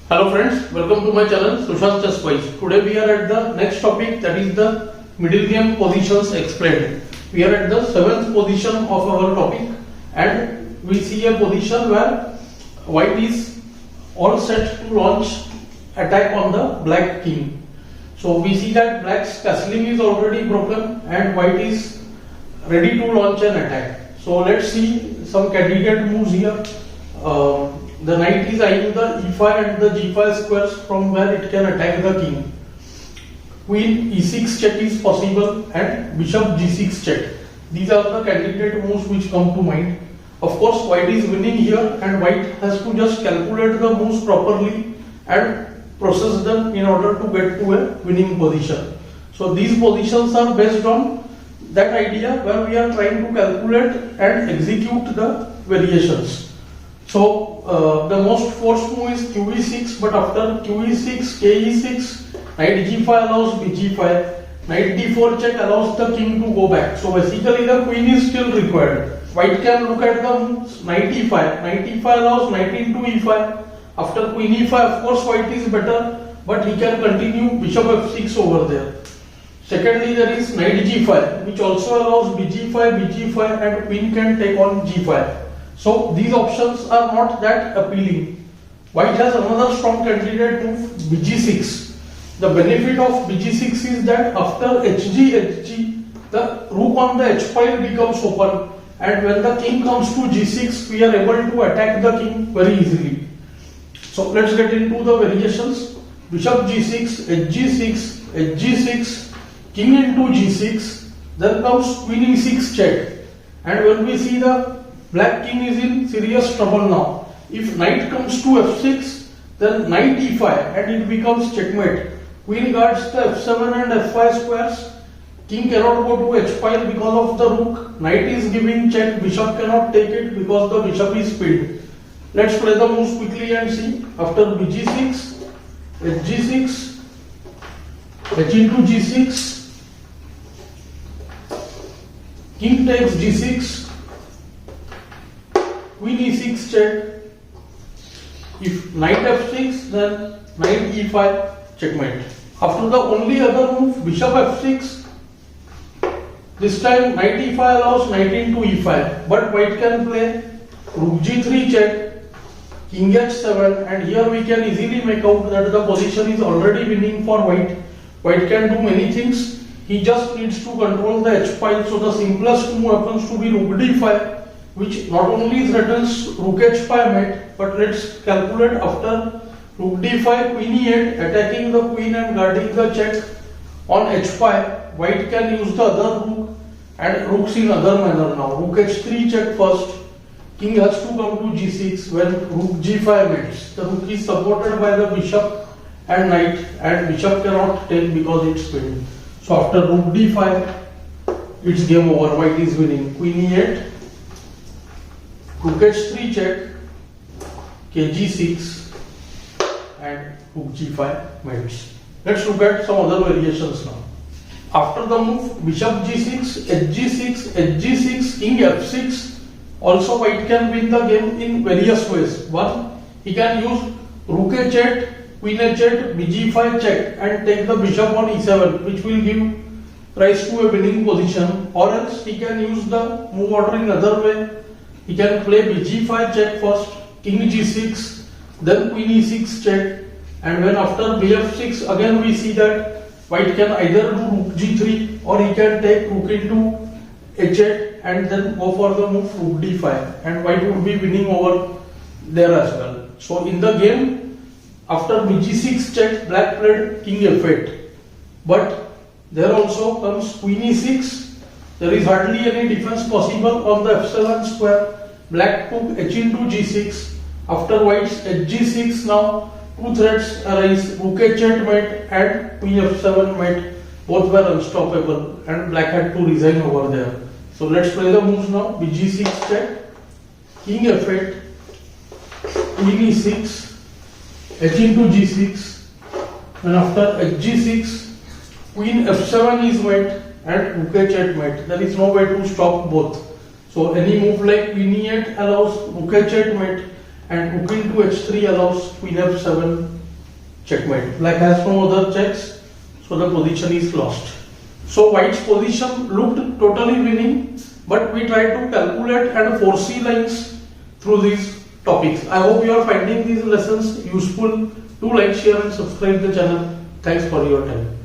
Hello friends, welcome to my channel Sushant Chess Wise. Today we are at the next topic, that is the middle game positions explained. We are at the 7th position of our topic and we see a position where white is all set to launch attack on the black king. So we see that black's castling is already broken and white is ready to launch an attack. So let's see some candidate moves here. The knight is eyeing the e5 and the g5 squares from where it can attack the king. Queen e6 check is possible and bishop g6 check. These are the candidate moves which come to mind. Of course, white is winning here and white has to just calculate the moves properly and process them in order to get to a winning position. So these positions are based on that idea where we are trying to calculate and execute the variations. So the most forced move is qe6, but after qe6, ke6, knight g5 allows bg5, knight d4 check allows the king to go back. So basically the queen is still required. White can look at the moves, knight e5, knight e5 allows knight into e5. After queen e5, of course white is better, but he can continue bishop f6 over there. Secondly, there is knight g5, which also allows bg5, bg5, and queen can take on g5. So these options are not that appealing. White has another strong candidate move, bg6. The benefit of bg6 is that after hg, the rook on the h file becomes open, and when the king comes to g6, we are able to attack the king very easily. So let's get into the variations. Bishop g6, hg6, hg6, king into g6, then comes queen e6 check. And when we see the black king is in serious trouble now. If knight comes to f6, then knight e5 and it becomes checkmate. Queen guards the f7 and f5 squares. King cannot go to h file because of the rook. Knight is giving check. Bishop cannot take it because the bishop is pinned. Let's play the moves quickly and see. After bg6, hg6, h into g6, king takes g6. Queen e6 check. If knight f6, then knight e5 checkmate. After the only other move, bishop f6, this time knight e5 allows knight into e5, but white can play rook g3 check, king h7, and here we can easily make out that the position is already winning for white. White can do many things. He just needs to control the h file, so the simplest move happens to be rook d5, which not only threatens rook h5 mate, but let's calculate after rook d5, queen e8, attacking the queen and guarding the check on h5. White can use the other rook and rooks in other manner now. Rook h3 check first, king has to come to g6 when rook g5 mates. The rook is supported by the bishop and knight, and bishop cannot take because it's pinned. So after rook d5, it's game over, white is winning. Queen e8, rook h3 check, kg6, and rook g5 mates. Let's look at some other variations now. After the move bishop g6, hg6, hg6, king f6, also white can win the game in various ways. One, he can use rook h8, queen h8, bg5 check and take the bishop on e7, which will give rise to a winning position. Or else he can use the move order in another way. He can play bg5 check first, king g6, then queen e6 check, and when after bf6 again we see that white can either do rook g3 or he can take rook into h8 and then go for the move rook d5, and white would be winning over there as well. So in the game, after bg6 check, black played king f8, but there also comes queen e6. There is hardly any defense possible on the f7 square. Black took h into g6. After white's hg6, now two threats arise, rook h8 mate and queen f7 mate. Both were unstoppable and black had to resign over there. So let's play the moves now. bg6 check, king f8, queen e6, h into g6, and after hg6, queen f7 is mate and rook h8 mate. There is no way to stop both. So any move like queen e8 allows rook h8 mate, and rook into h3 allows queen f7 checkmate. Black has no other checks, so the position is lost. So white's position looked totally winning, but we tried to calculate and foresee lines through these topics. I hope you are finding these lessons useful. Do like, share and subscribe the channel. Thanks for your time.